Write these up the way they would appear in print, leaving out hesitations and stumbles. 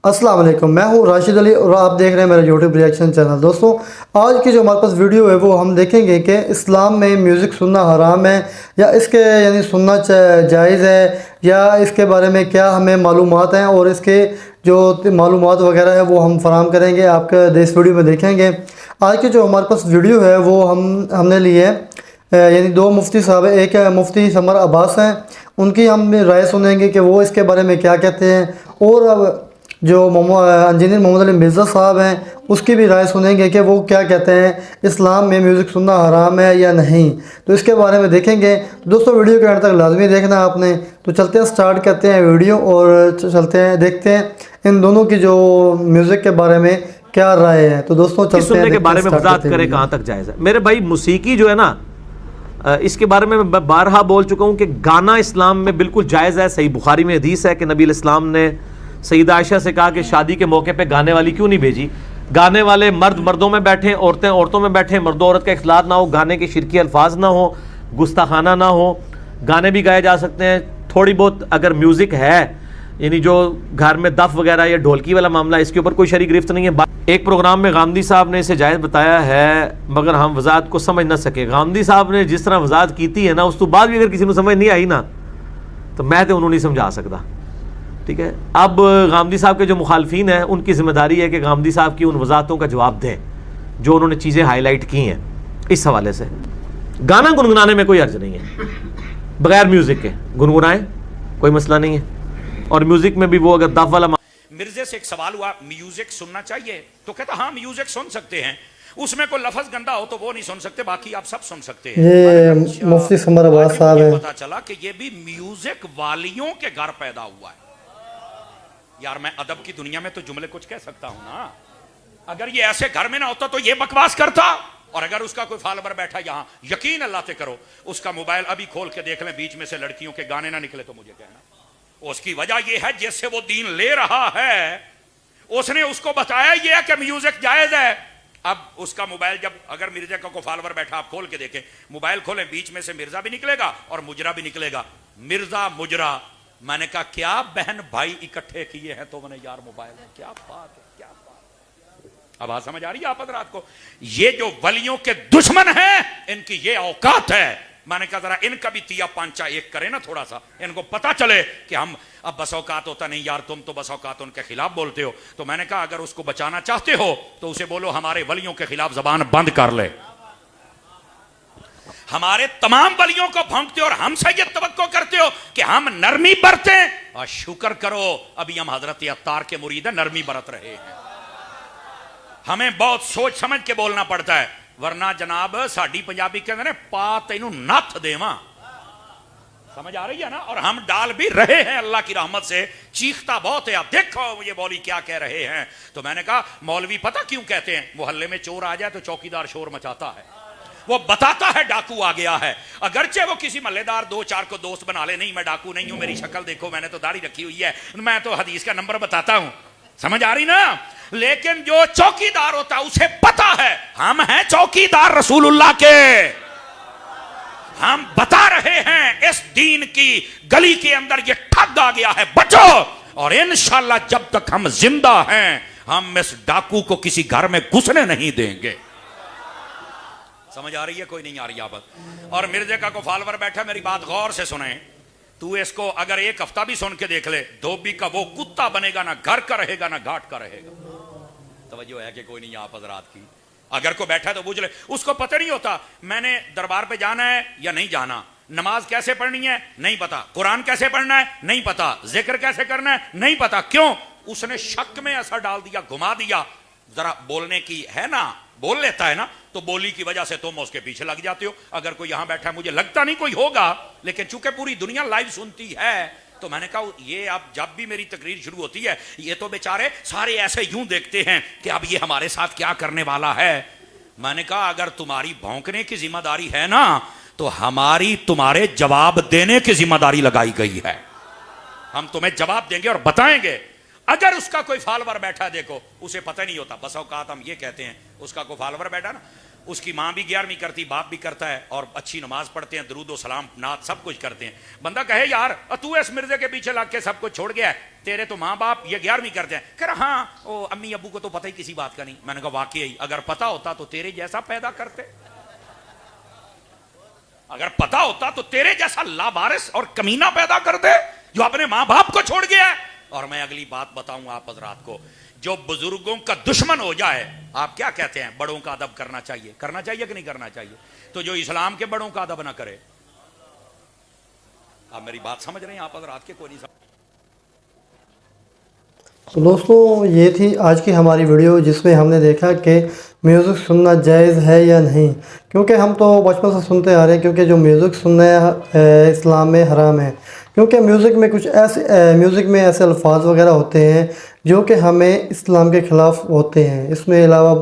अस्सलाम वालेकुम, मैं हूँ राशिद अली और आप देख रहे हैं मेरा यूट्यूब रिएक्शन चैनल। दोस्तों, आज की जो हमारे पास वीडियो है वो हम देखेंगे कि इस्लाम में म्यूज़िक सुनना हराम है या इसके यानी सुनना जायज़ है, या इसके बारे में क्या हमें मालूमात हैं और इसके जो मालूमात वगैरह है वो हम फराहम करेंगे, आपके इस वीडियो में देखेंगे। आज की जो हमारे पास वीडियो है वो हमने ली है यानी दो मुफ्ती साहब, एक मुफ्ती समर अब्बास हैं, उनकी हम राय सुनेंगे कि वो इसके बारे में क्या कहते हैं, और अब जो इंजीनियर मोहम्मद अली मिर्ज़ा साहब हैं उसकी भी राय सुनेंगे कि वो क्या कहते हैं, इस्लाम में म्यूज़िक सुनना हराम है या नहीं। तो इसके बारे में देखेंगे। तो दोस्तों, वीडियो के अंत तक लाजमी देखना आपने। तो चलते हैं, स्टार्ट करते हैं वीडियो और चलते हैं देखते हैं इन दोनों की जो म्यूज़िक के बारे में क्या राय है। तो दोस्तों चलते हैं, सुनने के बारे में वजाहत करें कहाँ तक जायज़ है। मेरे भाई, मौसीकी जो है ना, इसके बारे में मैं बारहा बोल चुका हूँ कि गाना इस्लाम में बिल्कुल जायज़ है। सही बुखारी में हदीस है कि नबी इस्लाम ने सईदा आयशा से कहा कि शादी के मौके पे गाने वाली क्यों नहीं भेजी। गाने वाले मर्द मर्दों में बैठे, औरतें औरतों में बैठे, मर्दों औरत का इख्तिलात ना हो, गाने के शिरकी अल्फाज ना हो, गुस्ताखाना ना हो, गाने भी गाए जा सकते हैं। थोड़ी बहुत अगर म्यूज़िक है, यानी जो घर में दफ वगैरह या ढोलकी वाला मामला, इसके ऊपर कोई शरई गिरफ्त नहीं है। एक प्रोग्राम में गांधी साहब ने इसे जायज़ बताया है, मगर हम वजाहत को समझ ना सके। गांधी साहब ने जिस तरह वजाहत की थी है ना, उस तो बाद भी अगर किसी को समझ नहीं आई ना, तो मैं तो उन्होंने नहीं समझा सकता। ठीक है, अब गांधी साहब के जो मुखालफीन हैं उनकी ज़िम्मेदारी है कि गांधी साहब की उन वजाहतों का जवाब दें जो उन्होंने चीज़ें हाईलाइट की हैं। इस हवाले से गाना गुनगुनाने में कोई अर्ज नहीं है, बगैर म्यूज़िक के गुनगुनाएं, कोई मसला नहीं है। और म्यूज़िक में भी वो अगर दफ वाला मिर्जे से एक सवाल हुआ, म्यूजिक सुनना चाहिए? तो कहता हाँ म्यूजिक सुन सकते हैं, उसमें कोई लफ्ज गंदा हो तो वो नहीं सुन सकते, बाकी आप सब सुन सकते हैं। ये मुफ्ती समर अब्बास साहब हैं। पता चला कि ये भी म्यूजिक वालियों के घर पैदा हुआ है। यार, मैं अदब की दुनिया में तो जुमले कुछ कह सकता हूं ना। अगर ये ऐसे घर में ना होता तो ये बकवास करता। और अगर उसका कोई फॉलोवर बैठा यहां, यकीन अल्लाह से करो, उसका मोबाइल अभी खोल के देख लें, बीच में से लड़कियों के गाने ना निकले तो मुझे कहना। उसकी वजह यह है जिससे वो दीन ले रहा है, उसने उसको बताया यह है कि म्यूजिक जायज है। अब उसका मोबाइल, जब अगर मिर्जा का कोई फॉलोवर बैठा, आप खोल के देखें, मोबाइल खोलें, बीच में से मिर्जा भी निकलेगा और मुजरा भी निकलेगा। मिर्जा मुजरा, मैंने कहा क्या बहन भाई इकट्ठे किए हैं तो मैंने यार मोबाइल में, क्या बात है, क्या बात है। अब बात समझ आ रही है आप हजरात को? ये जो वलियों के दुश्मन हैं, इनकी ये औकात है। मैंने कहा जरा इनका भी तिया पांचा एक करे ना, थोड़ा सा इनको पता चले कि हम अब बस औकात होता नहीं यार, तुम तो बस औकात उनके खिलाफ बोलते हो। तो मैंने कहा अगर उसको बचाना चाहते हो तो उसे बोलो हमारे वलियों के खिलाफ जबान बंद कर ले। हमारे तमाम वलियों को भौंकते हो और हमसे ये तवक्को करते हो कि हम नरमी बरतें, और शुक्र करो अभी हम हजरत अत्तार के मुरीद नरमी बरत रहे हैं। हमें बहुत सोच समझ के बोलना पड़ता है, वरना जनाब साड़ी पंजाबी के अंदर पा तेनू नथ देवा, समझ आ रही है ना। और हम डाल भी रहे हैं अल्लाह की रहमत से। चीखता बहुत है, आप देखो ये मौलवी क्या कह रहे हैं। तो मैंने कहा मौलवी पता क्यों कहते हैं, मोहल्ले में चोर आ जाए तो चौकीदार शोर मचाता है, वो बताता है डाकू आ गया है। अगरचे वो किसी मल्लेदार दो चार को दोस्त बना ले, नहीं मैं डाकू नहीं हूं, मेरी शक्ल देखो, मैंने तो दाढ़ी रखी हुई है, मैं तो हदीस का नंबर बताता हूं, समझ आ रही ना। लेकिन जो चौकीदार होता है उसे पता है हम हैं चौकीदार रसूलुल्लाह के, हम बता रहे हैं इस दीन की गली के अंदर ये ठग आ गया है, बचो। और इंशाअल्लाह जब तक हम जिंदा हैं हम इस डाकू को किसी घर में घुसने नहीं देंगे। समझ आ रही है, कोई नहीं आ रही आप? और मिर्जे का को फॉलोवर बैठा, मेरी बात गौर से सुने। तू इसको अगर एक हफ्ता भी सुन के देख ले, धोबी का वो कुत्ता बनेगा, ना घर का रहेगा ना घाट का रहेगा। तवज्जो है कि कोई नहीं आप हजरात की? अगर को बैठा तो पूछ ले, उसको पता नहीं होता मैंने दरबार पे जाना है या नहीं जाना, नमाज कैसे पढ़नी है नहीं पता, कुरान कैसे पढ़ना है नहीं पता, जिक्र कैसे करना है नहीं पता। क्यों? उसने शक में असर डाल दिया, घुमा दिया। जरा बोलने की है ना, बोल लेता है ना, तो बोली की वजह से तुम उसके पीछे लग जाते हो। अगर कोई यहां बैठा है, मुझे लगता नहीं कोई होगा, लेकिन चूंकि पूरी दुनिया लाइव सुनती है, तो मैंने कहा ये अब जब भी मेरी तकरीर शुरू होती है, ये तो बेचारे सारे ऐसे यूं देखते हैं कि अब ये हमारे साथ क्या करने वाला है। मैंने कहा अगर तुम्हारी भौंकने की जिम्मेदारी है ना, तो हमारी तुम्हारे जवाब देने की जिम्मेदारी लगाई गई है। हम तुम्हें जवाब देंगे और बताएंगे। अगर उसका कोई फॉलोवर बैठा, देखो उसे पता नहीं होता, बस औकात हम ये कहते हैं, उसका कोई फॉलोवर बैठा ना, اس کی ماں بھی 11ویں کرتی، باپ بھی کرتا ہے، اور اچھی نماز پڑھتے ہیں، درود و سلام نعت سب کچھ کرتے ہیں. بندہ کہے یار تو اس مرزے کے پیچھے لگ کے سب کچھ چھوڑ گیا ہے، تیرے تو ماں باپ یہ 11ویں کرتے ہیں. کہہ رہا ہاں وہ امی ابو کو تو پتہ ہی کسی بات کا نہیں. میں نے کہا واقعی اگر پتہ ہوتا تو تیرے جیسا پیدا کرتے، اگر پتہ ہوتا تو تیرے جیسا لابارس اور کمینہ پیدا کرتے جو اپنے ماں باپ کو چھوڑ گیا ہے. اور میں اگلی بات بتاؤں آپ حضرات کو، جو بزرگوں کا دشمن ہو جائے، آپ کیا کہتے ہیں؟ بڑوں کا ادب کرنا چاہیے. کرنا چاہیے کہ نہیں کرنا چاہیے؟ تو جو اسلام کے بڑوں کا ادب نہ کرے، آپ میری بات سمجھ رہے ہیں؟ آپ حضرات کے کوئی نہیں سمجھ. تو دوستوں یہ تھی آج کی ہماری ویڈیو، جس میں ہم نے دیکھا کہ میوزک سننا جائز ہے یا نہیں. کیونکہ ہم تو بچپن سے سنتے آ رہے ہیں، کیونکہ جو میوزک سننا اسلام میں حرام ہے. کیونکہ میوزک میں ایسے الفاظ وغیرہ ہوتے ہیں جو کہ ہمیں اسلام کے خلاف ہوتے ہیں. اس میں علاوہ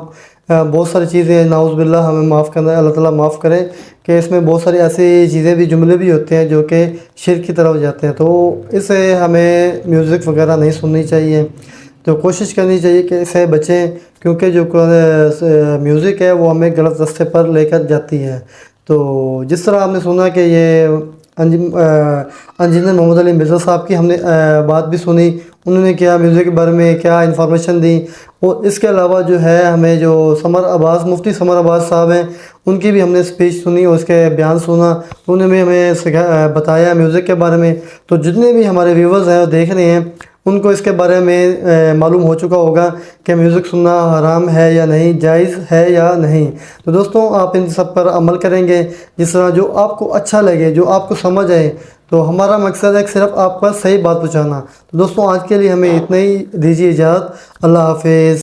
بہت ساری چیزیں، نعوذ باللہ ہمیں معاف کرنا، اللہ تعالیٰ معاف کرے، کہ اس میں بہت ساری ایسی چیزیں بھی، جملے بھی ہوتے ہیں جو کہ شرک کی طرف جاتے ہیں. تو اس سے ہمیں میوزک وغیرہ نہیں سننی چاہیے. تو کوشش کرنی چاہیے کہ اسے بچیں، کیونکہ جو میوزک ہے وہ ہمیں غلط راستے پر لے کر جاتی ہے. تو جس طرح ہم نے سنا کہ یہ انجینئر محمد علی مرزا صاحب کی ہم نے بات بھی سنی، انہوں نے کیا میوزک کے بارے میں کیا انفارمیشن دی. اور اس کے علاوہ جو ہے ہمیں جو مفتی سمر عباس صاحب ہیں، ان کی بھی ہم نے اسپیچ سنی اور اس کے بیان سنا. انہوں نے بھی ہمیں بتایا میوزک کے بارے میں. تو جتنے بھی ہمارے ویورز ہیں اور دیکھ رہے ہیں، ان کو اس کے بارے میں معلوم ہو چکا ہوگا کہ میوزک سننا حرام ہے یا نہیں، جائز ہے یا نہیں. تو دوستوں آپ ان سب پر عمل کریں گے، جس طرح جو آپ کو اچھا لگے، جو آپ کو سمجھ آئے. تو ہمارا مقصد ہے کہ صرف آپ پر صحیح بات پہنچانا. تو دوستوں آج کے لیے ہمیں اتنا ہی، دیجیے اجازت. اللہ حافظ.